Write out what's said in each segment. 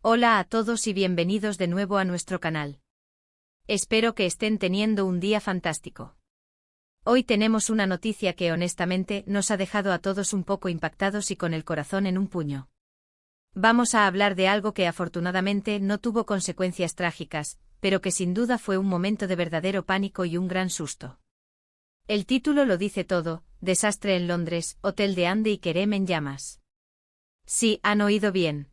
Hola a todos y bienvenidos de nuevo a nuestro canal. Espero que estén teniendo un día fantástico. Hoy tenemos una noticia que honestamente nos ha dejado a todos un poco impactados y con el corazón en un puño. Vamos a hablar de algo que afortunadamente no tuvo consecuencias trágicas, pero que sin duda fue un momento de verdadero pánico y un gran susto. El título lo dice todo: desastre en Londres, hotel de Andy y Kerem en llamas. Sí, han oído bien.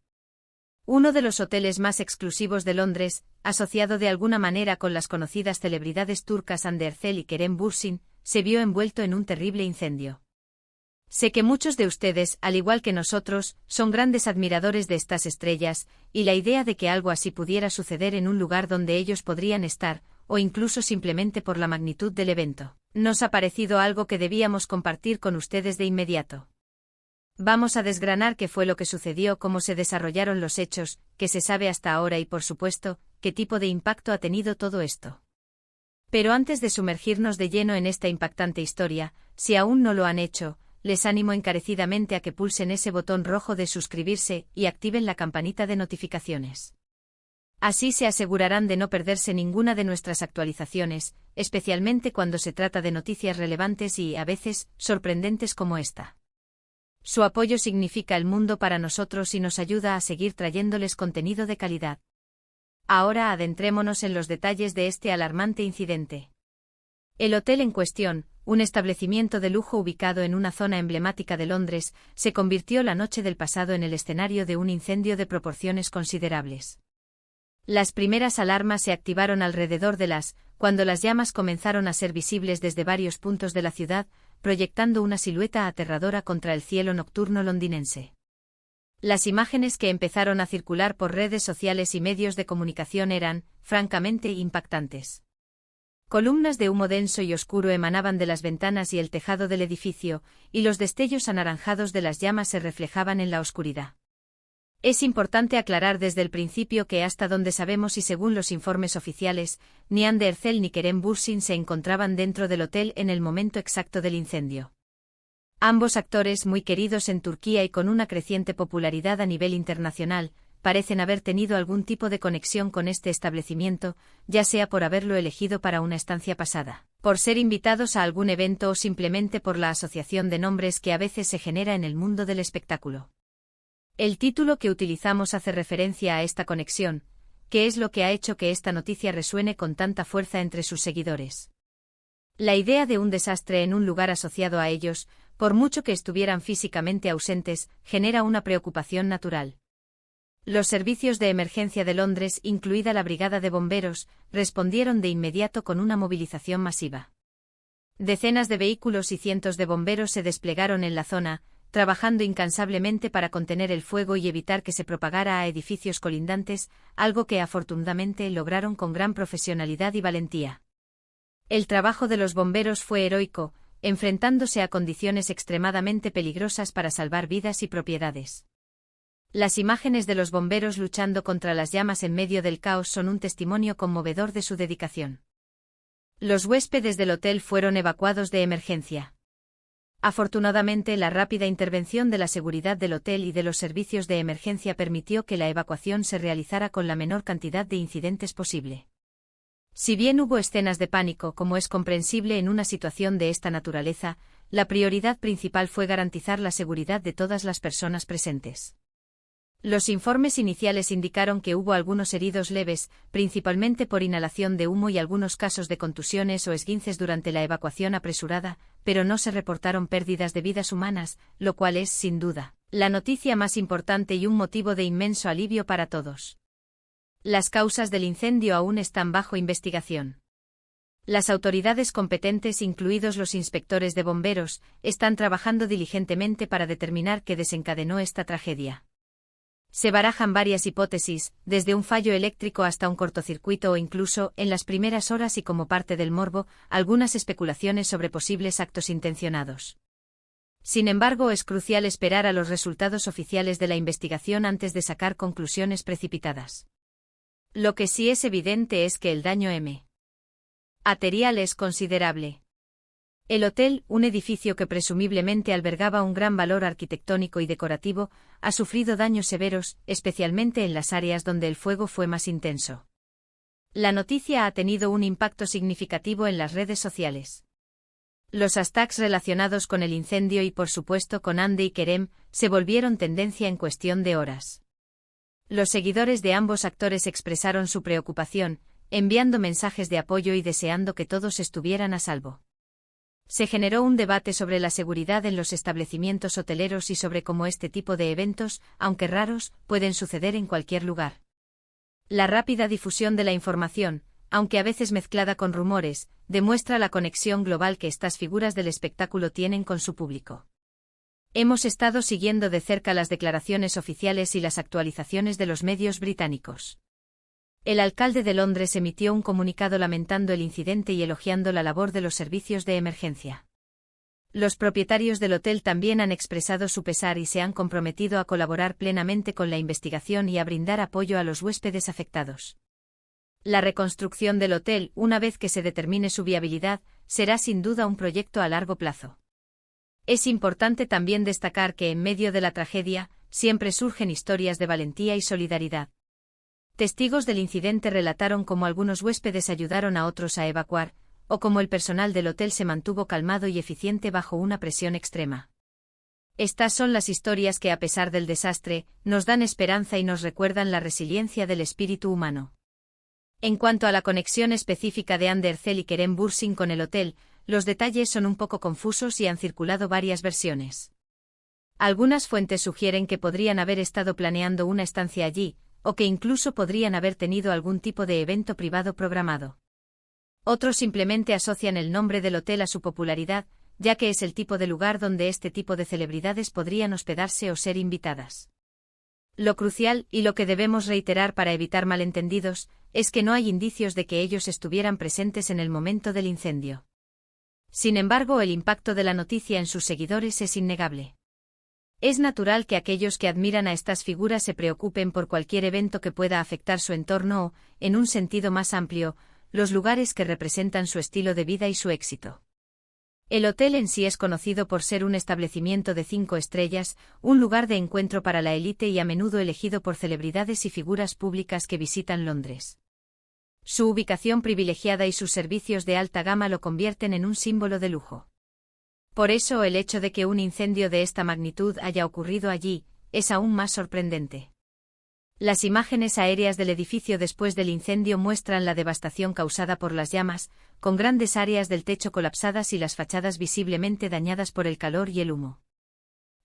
Uno de los hoteles más exclusivos de Londres, asociado de alguna manera con las conocidas celebridades turcas Hande Erçel y Kerem Bürsin, se vio envuelto en un terrible incendio. Sé que muchos de ustedes, al igual que nosotros, son grandes admiradores de estas estrellas, y la idea de que algo así pudiera suceder en un lugar donde ellos podrían estar, o incluso simplemente por la magnitud del evento, nos ha parecido algo que debíamos compartir con ustedes de inmediato. Vamos a desgranar qué fue lo que sucedió, cómo se desarrollaron los hechos, qué se sabe hasta ahora y, por supuesto, qué tipo de impacto ha tenido todo esto. Pero antes de sumergirnos de lleno en esta impactante historia, si aún no lo han hecho, les animo encarecidamente a que pulsen ese botón rojo de suscribirse y activen la campanita de notificaciones. Así se asegurarán de no perderse ninguna de nuestras actualizaciones, especialmente cuando se trata de noticias relevantes y, a veces, sorprendentes como esta. Su apoyo significa el mundo para nosotros y nos ayuda a seguir trayéndoles contenido de calidad. Ahora adentrémonos en los detalles de este alarmante incidente. El hotel en cuestión, un establecimiento de lujo ubicado en una zona emblemática de Londres, se convirtió la noche del pasado en el escenario de un incendio de proporciones considerables. Las primeras alarmas se activaron alrededor de cuando las llamas comenzaron a ser visibles desde varios puntos de la ciudad, proyectando una silueta aterradora contra el cielo nocturno londinense. Las imágenes que empezaron a circular por redes sociales y medios de comunicación eran, francamente, impactantes. Columnas de humo denso y oscuro emanaban de las ventanas y el tejado del edificio, y los destellos anaranjados de las llamas se reflejaban en la oscuridad. Es importante aclarar desde el principio que hasta donde sabemos y según los informes oficiales, ni Hande Erçel ni Kerem Bürsin se encontraban dentro del hotel en el momento exacto del incendio. Ambos actores muy queridos en Turquía y con una creciente popularidad a nivel internacional, parecen haber tenido algún tipo de conexión con este establecimiento, ya sea por haberlo elegido para una estancia pasada, por ser invitados a algún evento o simplemente por la asociación de nombres que a veces se genera en el mundo del espectáculo. El título que utilizamos hace referencia a esta conexión, que es lo que ha hecho que esta noticia resuene con tanta fuerza entre sus seguidores. La idea de un desastre en un lugar asociado a ellos, por mucho que estuvieran físicamente ausentes, genera una preocupación natural. Los servicios de emergencia de Londres, incluida la Brigada de Bomberos, respondieron de inmediato con una movilización masiva. Decenas de vehículos y cientos de bomberos se desplegaron en la zona, trabajando incansablemente para contener el fuego y evitar que se propagara a edificios colindantes, algo que afortunadamente lograron con gran profesionalidad y valentía. El trabajo de los bomberos fue heroico, enfrentándose a condiciones extremadamente peligrosas para salvar vidas y propiedades. Las imágenes de los bomberos luchando contra las llamas en medio del caos son un testimonio conmovedor de su dedicación. Los huéspedes del hotel fueron evacuados de emergencia. Afortunadamente, la rápida intervención de la seguridad del hotel y de los servicios de emergencia permitió que la evacuación se realizara con la menor cantidad de incidentes posible. Si bien hubo escenas de pánico, como es comprensible en una situación de esta naturaleza, la prioridad principal fue garantizar la seguridad de todas las personas presentes. Los informes iniciales indicaron que hubo algunos heridos leves, principalmente por inhalación de humo y algunos casos de contusiones o esguinces durante la evacuación apresurada, pero no se reportaron pérdidas de vidas humanas, lo cual es, sin duda, la noticia más importante y un motivo de inmenso alivio para todos. Las causas del incendio aún están bajo investigación. Las autoridades competentes, incluidos los inspectores de bomberos, están trabajando diligentemente para determinar qué desencadenó esta tragedia. Se barajan varias hipótesis, desde un fallo eléctrico hasta un cortocircuito o incluso, en las primeras horas y como parte del morbo, algunas especulaciones sobre posibles actos intencionados. Sin embargo, es crucial esperar a los resultados oficiales de la investigación antes de sacar conclusiones precipitadas. Lo que sí es evidente es que el daño material es considerable. El hotel, un edificio que presumiblemente albergaba un gran valor arquitectónico y decorativo, ha sufrido daños severos, especialmente en las áreas donde el fuego fue más intenso. La noticia ha tenido un impacto significativo en las redes sociales. Los hashtags relacionados con el incendio y por supuesto con Hande y Kerem se volvieron tendencia en cuestión de horas. Los seguidores de ambos actores expresaron su preocupación, enviando mensajes de apoyo y deseando que todos estuvieran a salvo. Se generó un debate sobre la seguridad en los establecimientos hoteleros y sobre cómo este tipo de eventos, aunque raros, pueden suceder en cualquier lugar. La rápida difusión de la información, aunque a veces mezclada con rumores, demuestra la conexión global que estas figuras del espectáculo tienen con su público. Hemos estado siguiendo de cerca las declaraciones oficiales y las actualizaciones de los medios británicos. El alcalde de Londres emitió un comunicado lamentando el incidente y elogiando la labor de los servicios de emergencia. Los propietarios del hotel también han expresado su pesar y se han comprometido a colaborar plenamente con la investigación y a brindar apoyo a los huéspedes afectados. La reconstrucción del hotel, una vez que se determine su viabilidad, será sin duda un proyecto a largo plazo. Es importante también destacar que en medio de la tragedia, siempre surgen historias de valentía y solidaridad. Testigos del incidente relataron cómo algunos huéspedes ayudaron a otros a evacuar, o cómo el personal del hotel se mantuvo calmado y eficiente bajo una presión extrema. Estas son las historias que, a pesar del desastre, nos dan esperanza y nos recuerdan la resiliencia del espíritu humano. En cuanto a la conexión específica de Hande Erçel y Kerem Bürsin con el hotel, los detalles son un poco confusos y han circulado varias versiones. Algunas fuentes sugieren que podrían haber estado planeando una estancia allí, o que incluso podrían haber tenido algún tipo de evento privado programado. Otros simplemente asocian el nombre del hotel a su popularidad, ya que es el tipo de lugar donde este tipo de celebridades podrían hospedarse o ser invitadas. Lo crucial, y lo que debemos reiterar para evitar malentendidos, es que no hay indicios de que ellos estuvieran presentes en el momento del incendio. Sin embargo, el impacto de la noticia en sus seguidores es innegable. Es natural que aquellos que admiran a estas figuras se preocupen por cualquier evento que pueda afectar su entorno o, en un sentido más amplio, los lugares que representan su estilo de vida y su éxito. El hotel en sí es conocido por ser un establecimiento de 5 estrellas, un lugar de encuentro para la élite y a menudo elegido por celebridades y figuras públicas que visitan Londres. Su ubicación privilegiada y sus servicios de alta gama lo convierten en un símbolo de lujo. Por eso el hecho de que un incendio de esta magnitud haya ocurrido allí, es aún más sorprendente. Las imágenes aéreas del edificio después del incendio muestran la devastación causada por las llamas, con grandes áreas del techo colapsadas y las fachadas visiblemente dañadas por el calor y el humo.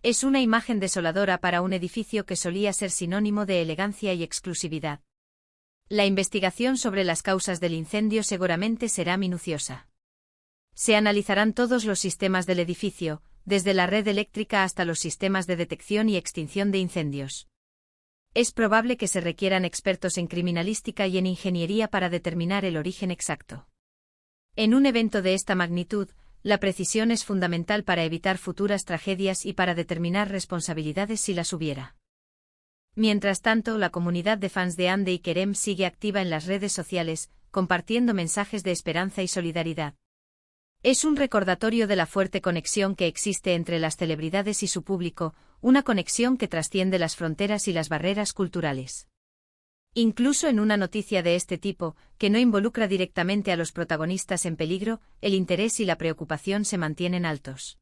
Es una imagen desoladora para un edificio que solía ser sinónimo de elegancia y exclusividad. La investigación sobre las causas del incendio seguramente será minuciosa. Se analizarán todos los sistemas del edificio, desde la red eléctrica hasta los sistemas de detección y extinción de incendios. Es probable que se requieran expertos en criminalística y en ingeniería para determinar el origen exacto. En un evento de esta magnitud, la precisión es fundamental para evitar futuras tragedias y para determinar responsabilidades si las hubiera. Mientras tanto, la comunidad de fans de Hande y Kerem sigue activa en las redes sociales, compartiendo mensajes de esperanza y solidaridad. Es un recordatorio de la fuerte conexión que existe entre las celebridades y su público, una conexión que trasciende las fronteras y las barreras culturales. Incluso en una noticia de este tipo, que no involucra directamente a los protagonistas en peligro, el interés y la preocupación se mantienen altos.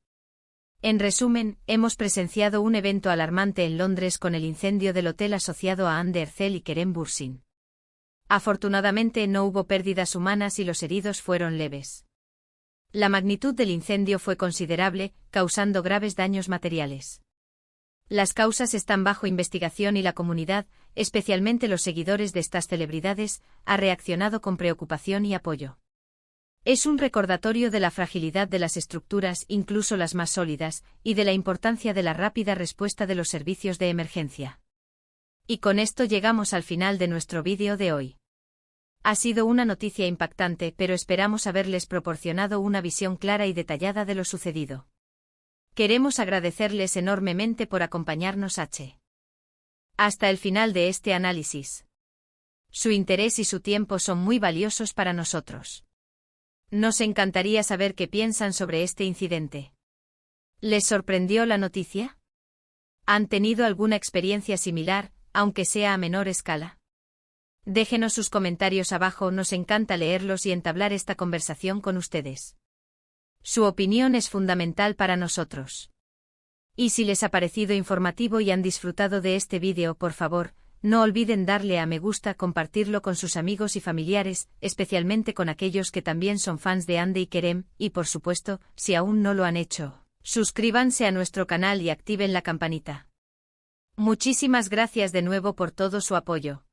En resumen, hemos presenciado un evento alarmante en Londres con el incendio del hotel asociado a Hande Erçel y Kerem Bürsin. Afortunadamente no hubo pérdidas humanas y los heridos fueron leves. La magnitud del incendio fue considerable, causando graves daños materiales. Las causas están bajo investigación y la comunidad, especialmente los seguidores de estas celebridades, ha reaccionado con preocupación y apoyo. Es un recordatorio de la fragilidad de las estructuras, incluso las más sólidas, y de la importancia de la rápida respuesta de los servicios de emergencia. Y con esto llegamos al final de nuestro vídeo de hoy. Ha sido una noticia impactante, pero esperamos haberles proporcionado una visión clara y detallada de lo sucedido. Queremos agradecerles enormemente por acompañarnos hasta el final de este análisis. Su interés y su tiempo son muy valiosos para nosotros. Nos encantaría saber qué piensan sobre este incidente. ¿Les sorprendió la noticia? ¿Han tenido alguna experiencia similar, aunque sea a menor escala? Déjenos sus comentarios abajo, nos encanta leerlos y entablar esta conversación con ustedes. Su opinión es fundamental para nosotros. Y si les ha parecido informativo y han disfrutado de este vídeo, por favor, no olviden darle a me gusta, compartirlo con sus amigos y familiares, especialmente con aquellos que también son fans de Hande y Kerem, y por supuesto, si aún no lo han hecho, suscríbanse a nuestro canal y activen la campanita. Muchísimas gracias de nuevo por todo su apoyo.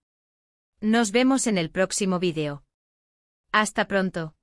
Nos vemos en el próximo vídeo. Hasta pronto.